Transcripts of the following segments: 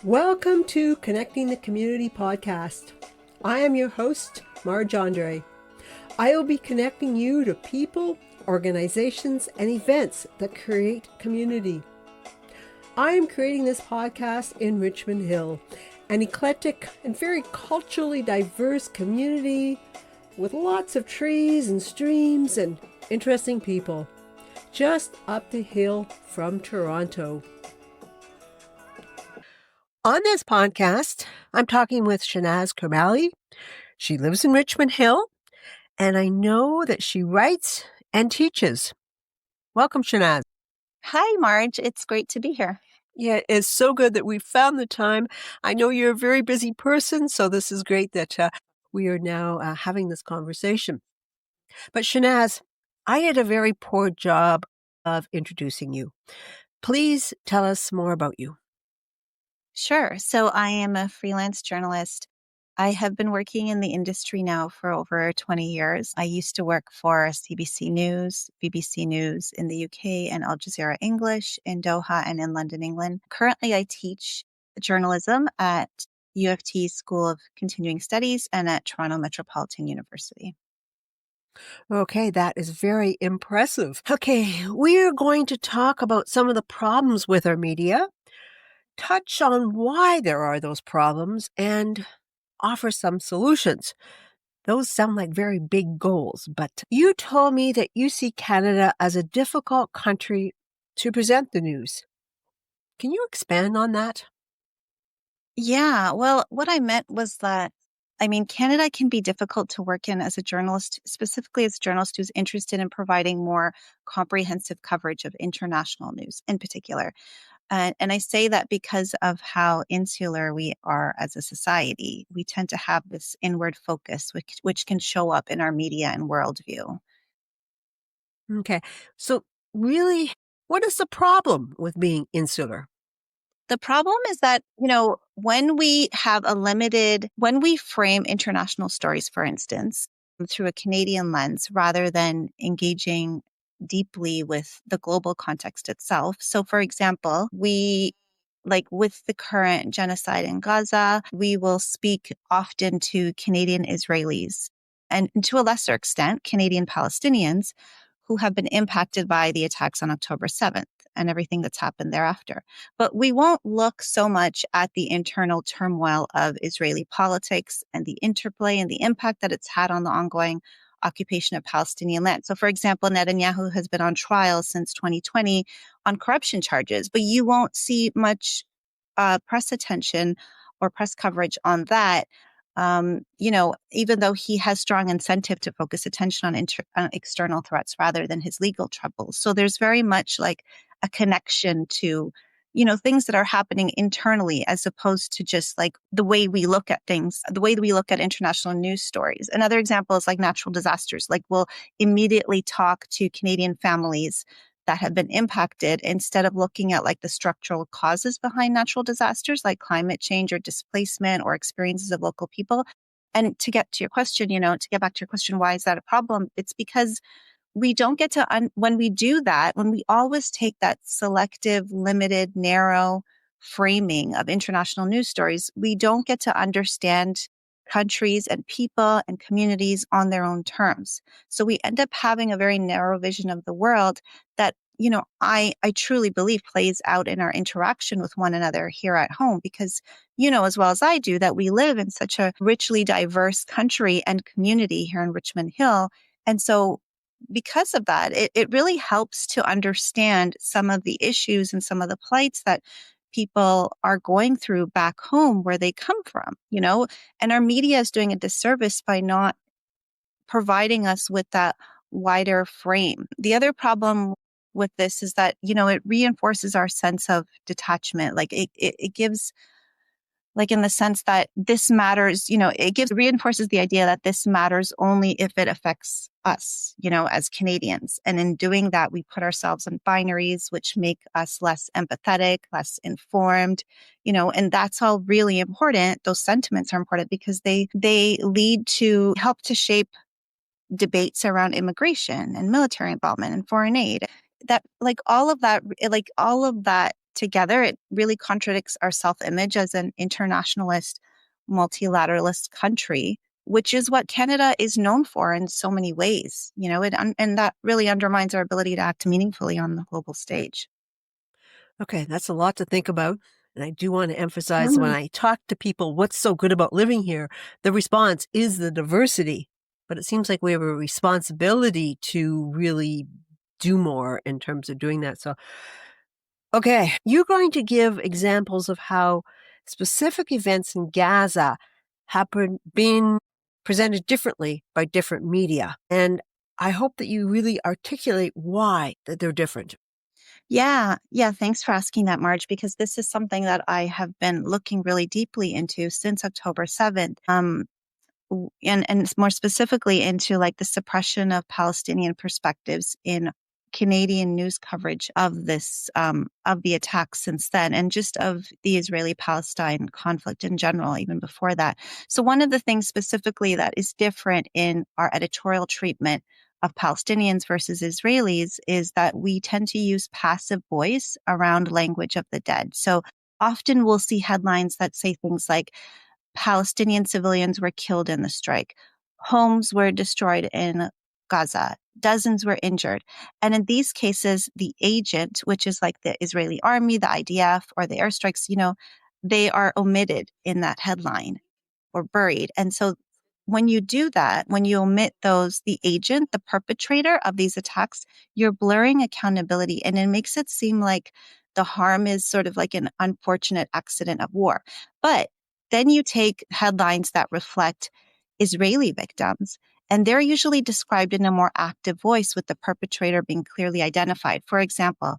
Welcome to Connecting the Community podcast. I am your host, Marj Andre. I will be connecting you to people, organizations, and events that create community. I am creating this podcast in Richmond Hill, an eclectic and very culturally diverse community with lots of trees and streams and interesting people, just up the hill from Toronto. On this podcast, I'm talking with Shenaz Kermalli. She lives in Richmond Hill, and I know that she writes and teaches. Welcome, Shenaz. Hi, Marge. It's great to be here. Yeah, it's so good that we found the time. I know you're a very busy person, so this is great that we are now having this conversation. But Shenaz, I did a very poor job of introducing you. Please tell us more about you. Sure. So I am a freelance journalist. I have been working in the industry now for over 20 years. I used to work for CBC News, BBC News in the UK, and Al Jazeera English in Doha and in London, England. Currently, I teach journalism at UFT School of Continuing Studies and at Toronto Metropolitan University. Okay, that is very impressive. Okay, we are going to talk about some of the problems with our media, touch on why there are those problems, and offer some solutions. Those sound like very big goals, but you told me that you see Canada as a difficult country to present the news. Can you expand on that? Yeah, well, what I meant was that, Canada can be difficult to work in as a journalist, specifically as a journalist who's interested in providing more comprehensive coverage of international news in particular. And I say that because of how insular we are as a society. We tend to have this inward focus, which can show up in our media and worldview. Okay, so really, what is the problem with being insular? The problem is that, when we frame international stories, for instance, through a Canadian lens, rather than engaging deeply with the global context itself. So, for example, with the current genocide in Gaza, we will speak often to Canadian Israelis and to a lesser extent, Canadian Palestinians who have been impacted by the attacks on October 7th and everything that's happened thereafter. But we won't look so much at the internal turmoil of Israeli politics and the interplay and the impact that it's had on the ongoing occupation of Palestinian land. So, for example, Netanyahu has been on trial since 2020 on corruption charges, but you won't see much press attention or press coverage on that. Even though he has strong incentive to focus attention on external threats rather than his legal troubles. So there's very much like a connection to, things that are happening internally as opposed to just like the way we look at things, the way that we look at international news stories. Another example is like natural disasters. Like we'll immediately talk to Canadian families that have been impacted instead of looking at like the structural causes behind natural disasters like climate change or displacement or experiences of local people. And to get to your question, to get back to your question, why is that a problem? It's because we don't get to, when we do that, when we always take that selective, limited, narrow framing of international news stories, we don't get to understand countries and people and communities on their own terms. So we end up having a very narrow vision of the world that, I truly believe plays out in our interaction with one another here at home because, as well as I do, that we live in such a richly diverse country and community here in Richmond Hill. And so because of that, it really helps to understand some of the issues and some of the plights that people are going through back home where they come from, and our media is doing a disservice by not providing us with that wider frame. The other problem with this is that, it reinforces our sense of detachment. Like it gives, like in the sense that this matters, reinforces the idea that this matters only if it affects us, as Canadians. And in doing that, we put ourselves in binaries, which make us less empathetic, less informed, and that's all really important. Those sentiments are important because they help to shape debates around immigration and military involvement and foreign aid. All of that together, it really contradicts our self-image as an internationalist, multilateralist country, which is what Canada is known for in so many ways. And that really undermines our ability to act meaningfully on the global stage. Okay, that's a lot to think about. And I do want to emphasize when Mm. I talk to people, what's so good about living here? The response is the diversity. But it seems like we have a responsibility to really do more in terms of doing that. So, okay, you're going to give examples of how specific events in Gaza have been presented differently by different media. And I hope that you really articulate why that they're different. Yeah. Thanks for asking that, Marge, because this is something that I have been looking really deeply into since October 7th. And more specifically into like the suppression of Palestinian perspectives in Canadian news coverage of this of the attacks since then, and just of the Israeli-Palestine conflict in general, even before that. So one of the things specifically that is different in our editorial treatment of Palestinians versus Israelis is that we tend to use passive voice around language of the dead. So often we'll see headlines that say things like Palestinian civilians were killed in the strike. Homes were destroyed in Gaza. Dozens were injured. And in these cases, the agent, which is like the Israeli army, the IDF, or the airstrikes, they are omitted in that headline or buried. And so when you do that, when you omit the agent, the perpetrator of these attacks, you're blurring accountability, and it makes it seem like the harm is sort of like an unfortunate accident of war. But then you take headlines that reflect Israeli victims, and they're usually described in a more active voice with the perpetrator being clearly identified. For example,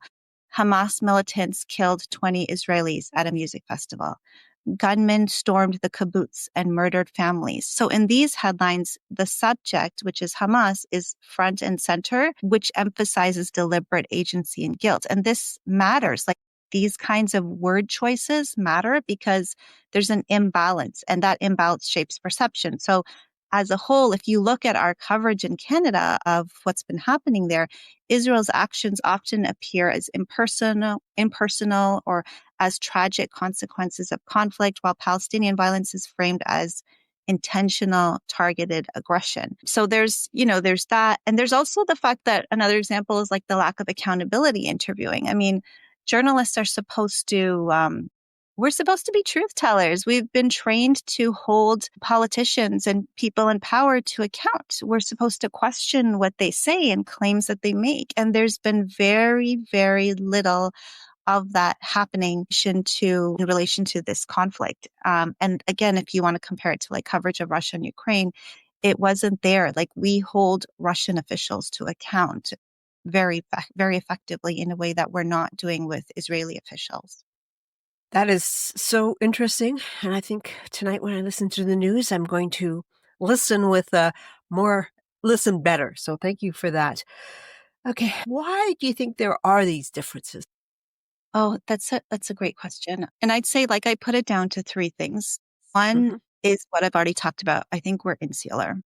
Hamas militants killed 20 Israelis at a music festival. Gunmen stormed the kibbutz and murdered families. So in these headlines, the subject, which is Hamas, is front and center, which emphasizes deliberate agency and guilt. And this matters. Like these kinds of word choices matter because there's an imbalance, and that imbalance shapes perception. So as a whole, if you look at our coverage in Canada of what's been happening there, Israel's actions often appear as impersonal, or as tragic consequences of conflict, while Palestinian violence is framed as intentional, targeted aggression. So there's that. And there's also the fact that another example is like the lack of accountability interviewing. I mean, journalists are we're supposed to be truth tellers. We've been trained to hold politicians and people in power to account. We're supposed to question what they say and claims that they make. And there's been very, very little of that happening in relation to this conflict. And again, if you want to compare it to like coverage of Russia and Ukraine, it wasn't there. Like we hold Russian officials to account very, very effectively in a way that we're not doing with Israeli officials. That is so interesting. And I think tonight when I listen to the news, I'm going to listen with listen better. So thank you for that. Okay. Why do you think there are these differences? Oh, that's a great question. And I'd say like I put it down to three things. One Hmm. is what I've already talked about. I think we're insular.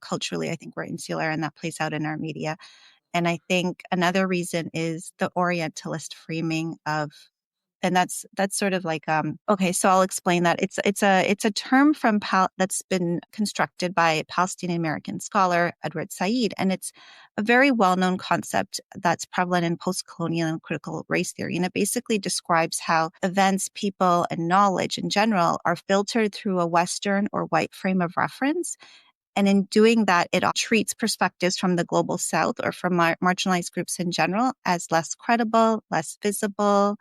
Culturally, I think we're insular, and that plays out in our media. And I think another reason is the Orientalist framing of, and that's sort of like okay, so I'll explain that. It's a term from that's been constructed by a Palestinian American scholar, Edward Said, and it's a very well-known concept that's prevalent in post-colonial and critical race theory. And it basically describes how events, people, and knowledge in general are filtered through a Western or white frame of reference. And in doing that, it treats perspectives from the global South or from marginalized groups in general as less credible, less visible,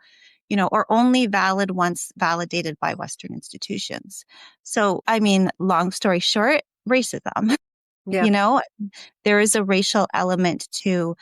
or only valid once validated by Western institutions. So, I mean, long story short, racism, Yeah. you know, there is a racial element to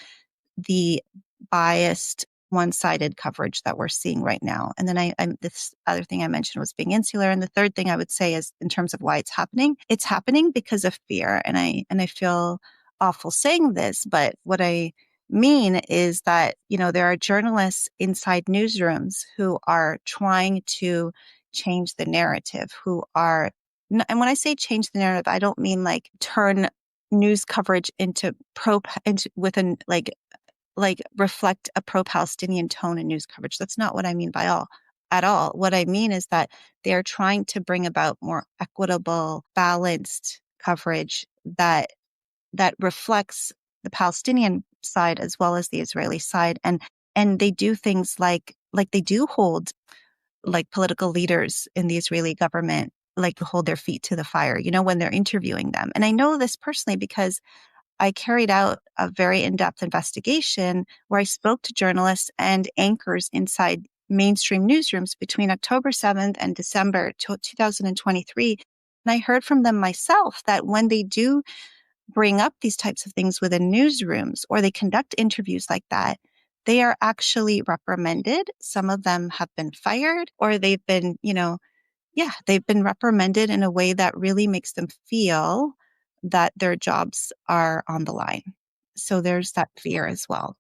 the biased, one-sided coverage that we're seeing right now. And then this other thing I mentioned was being insular. And the third thing I would say is in terms of why it's happening because of fear. And I feel awful saying this, but what I mean is that, there are journalists inside newsrooms who are trying to change the narrative, and when I say change the narrative, I don't mean like turn news coverage into with an like like reflect a pro-Palestinian tone in news coverage. That's not what I mean at all. What I mean is that they are trying to bring about more equitable, balanced coverage that reflects the Palestinian side as well as the Israeli side. And they do things like they do hold like political leaders in the Israeli government like to hold their feet to the fire, when they're interviewing them. And I know this personally because I carried out a very in-depth investigation where I spoke to journalists and anchors inside mainstream newsrooms between October 7th and December 2023. And I heard from them myself that when they do bring up these types of things within newsrooms or they conduct interviews like that, they are actually reprimanded. Some of them have been fired or they've been, they've been reprimanded in a way that really makes them feel that their jobs are on the line. So there's that fear as well.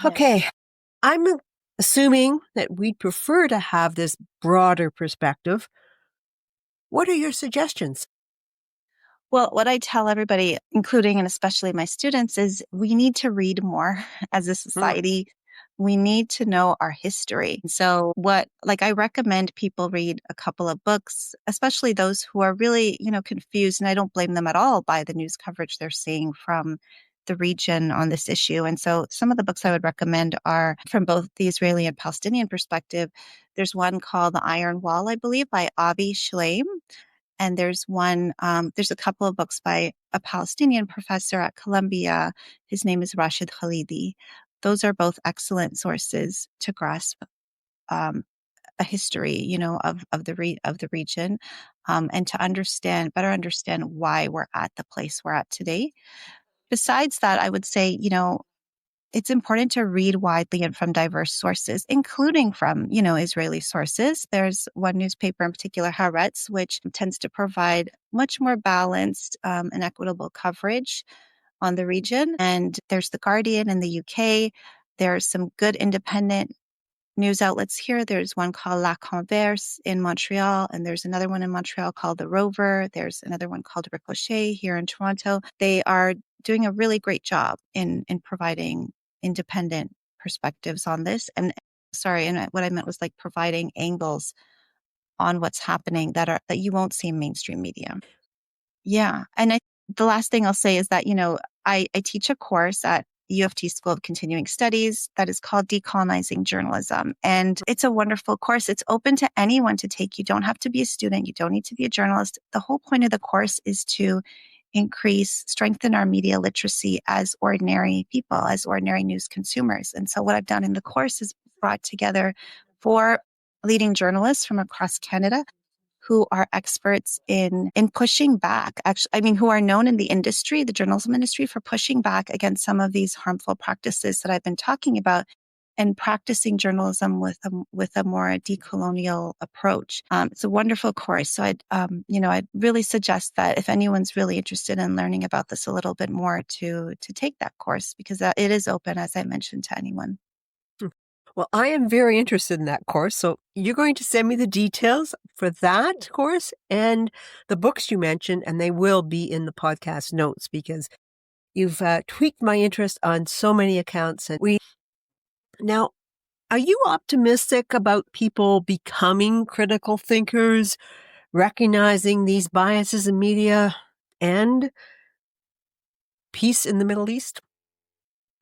Okay. I'm assuming that we'd prefer to have this broader perspective. What are your suggestions? Well, what I tell everybody, including and especially my students, is we need to read more as a society. We need to know our history. So I recommend people read a couple of books, especially those who are really, confused. And I don't blame them at all by the news coverage they're seeing from the region on this issue. And so some of the books I would recommend are from both the Israeli and Palestinian perspective. There's one called The Iron Wall, I believe, by Avi Shlaim. And there's there's a couple of books by a Palestinian professor at Columbia. His name is Rashid Khalidi. Those are both excellent sources to grasp a history, of the region, and to better understand why we're at the place we're at today. Besides that, I would say, it's important to read widely and from diverse sources, including from, Israeli sources. There's one newspaper in particular, Haaretz, which tends to provide much more balanced and equitable coverage on the region. And there's The Guardian in the UK. There's some good independent news outlets here. There's one called La Converse in Montreal, and there's another one in Montreal called The Rover. There's another one called Ricochet here in Toronto. They are doing a really great job in providing independent perspectives on this. And what I meant was like providing angles on what's happening that you won't see in mainstream media. Yeah. And the last thing I'll say is that, I teach a course at U of T School of Continuing Studies that is called Decolonizing Journalism. And it's a wonderful course. It's open to anyone to take. You don't have to be a student. You don't need to be a journalist. The whole point of the course is to strengthen our media literacy as ordinary people, as ordinary news consumers. And so what I've done in the course is brought together 4 leading journalists from across Canada who are experts in pushing back, who are known in the industry, the journalism industry, for pushing back against some of these harmful practices that I've been talking about and practicing journalism with a more decolonial approach. It's a wonderful course. So I'd really suggest that if anyone's really interested in learning about this a little bit more to take that course, because it is open, as I mentioned, to anyone. Well, I am very interested in that course. So you're going to send me the details for that course and the books you mentioned, and they will be in the podcast notes because you've tweaked my interest on so many accounts. Now, are you optimistic about people becoming critical thinkers, recognizing these biases in media and peace in the Middle East?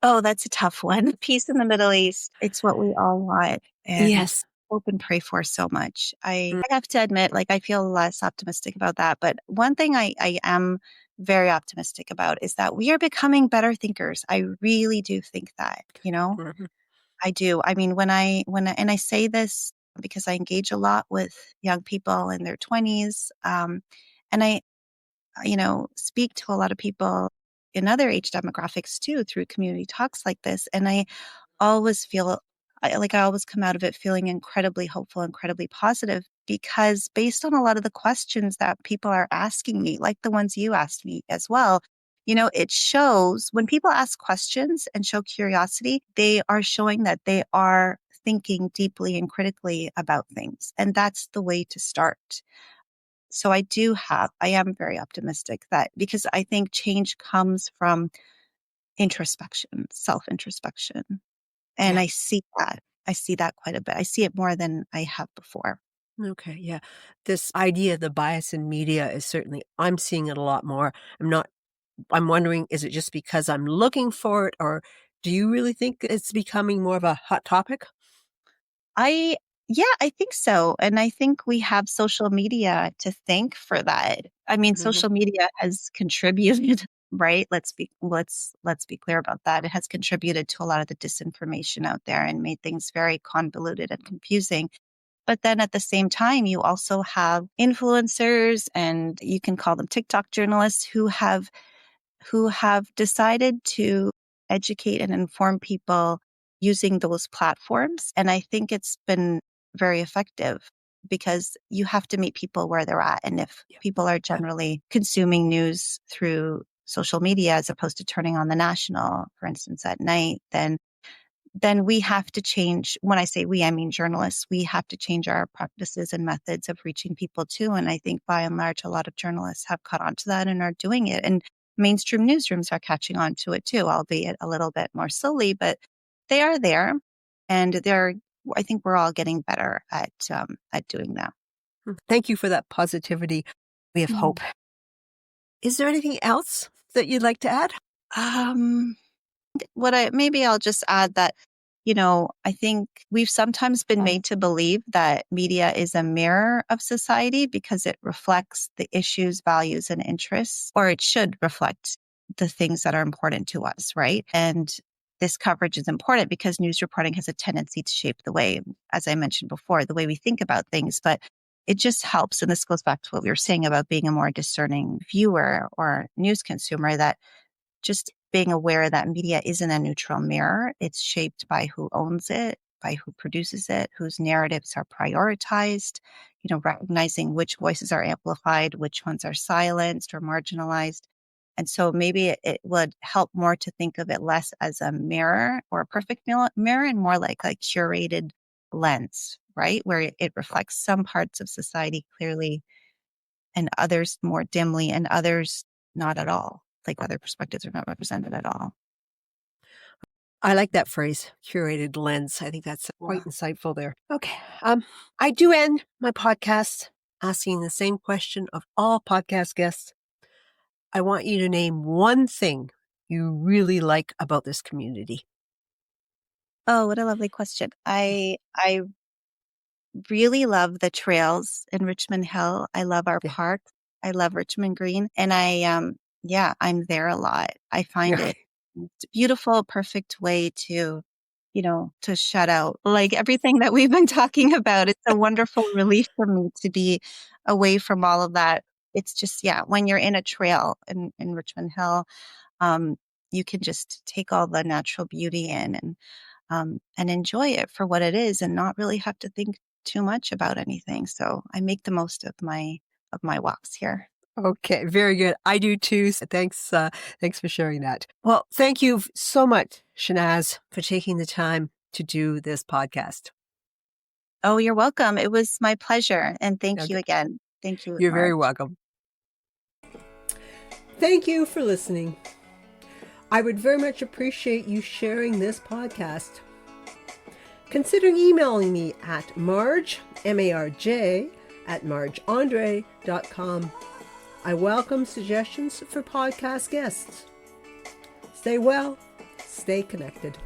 Oh, that's a tough one. Peace in the Middle East. It's what we all want. And Yes. hope and pray for so much. I have to admit, I feel less optimistic about that. But one thing I am very optimistic about is that we are becoming better thinkers. I really do think that, Mhm. I do. I mean, and I say this because I engage a lot with young people in their 20s. And I, speak to a lot of people in other age demographics too through community talks like this. And I always feel I always come out of it feeling incredibly hopeful, incredibly positive, because based on a lot of the questions that people are asking me, like the ones you asked me as well, it shows when people ask questions and show curiosity, they are showing that they are thinking deeply and critically about things. And that's the way to start. So I am very optimistic that because I think change comes from introspection, self-introspection. And Yeah. I see that. I see that quite a bit. I see it more than I have before. Okay. Yeah. This idea of the bias in media is certainly, I'm seeing it a lot more. I'm wondering, is it just because I'm looking for it, or do you really think it's becoming more of a hot topic? I Yeah, I think so. And I think we have social media to thank for that. I mean, Mhm. social media has contributed, right? Let's be clear about that. It has contributed to a lot of the disinformation out there and made things very convoluted and confusing. But then at the same time, you also have influencers, and you can call them TikTok journalists, who have decided to educate and inform people using those platforms. And I think it's been very effective because you have to meet people where they're at. And if Yeah. people are Yeah. generally consuming news through social media as opposed to turning on the national, for instance, at night, then we have to change. When I say we, I mean journalists. We have to change our practices and methods of reaching people too. And I think by and large, a lot of journalists have caught on to that and are doing it. And mainstream newsrooms are catching on to it too, albeit a little bit more slowly, but they are there. And I think we're all getting better at doing that. Thank you for that positivity. We have Mhm. hope. Is there anything else that you'd like to add? Um, Maybe I'll just add that, I think we've sometimes been made to believe that media is a mirror of society because it reflects the issues, values, and interests, or it should reflect the things that are important to us, right? And this coverage is important because news reporting has a tendency to shape the way, as I mentioned before, the way we think about things. But it just helps. And this goes back to what we were saying about being a more discerning viewer or news consumer, that just being aware that media isn't a neutral mirror. It's shaped by who owns it, by who produces it, whose narratives are prioritized, recognizing which voices are amplified, which ones are silenced or marginalized. And so maybe it would help more to think of it less as a mirror or a perfect mirror and more like a curated lens, right? Where it reflects some parts of society clearly and others more dimly and others not at all. Like other perspectives are not represented at all. I like that phrase, curated lens. I think that's quite Yeah. insightful there. Okay. I do end my podcast asking the same question of all podcast guests. I want you to name one thing you really like about this community. Oh, what a lovely question. I really love the trails in Richmond Hill. I love our Yeah. park. I love Richmond Green. And I'm there a lot. I find Okay. it it's a beautiful, perfect way to shut out like everything that we've been talking about. It's a wonderful relief for me to be away from all of that. It's just, yeah, when you're in a trail in Richmond Hill, um, you can just take all the natural beauty in and enjoy it for what it is and not really have to think too much about anything. So I make the most of my walks here. Okay, very good. I do too. Thanks for sharing that. Well, thank you so much, Shenaz, for taking the time to do this podcast. Oh, you're welcome. It was my pleasure. And thank you Okay, again. Thank you, you're very Marge. welcome. Thank you for listening. I would very much appreciate you sharing this podcast. Consider emailing me at Marj, M-A-R-J, at marjandre.com. I welcome suggestions for podcast guests. Stay well, stay connected.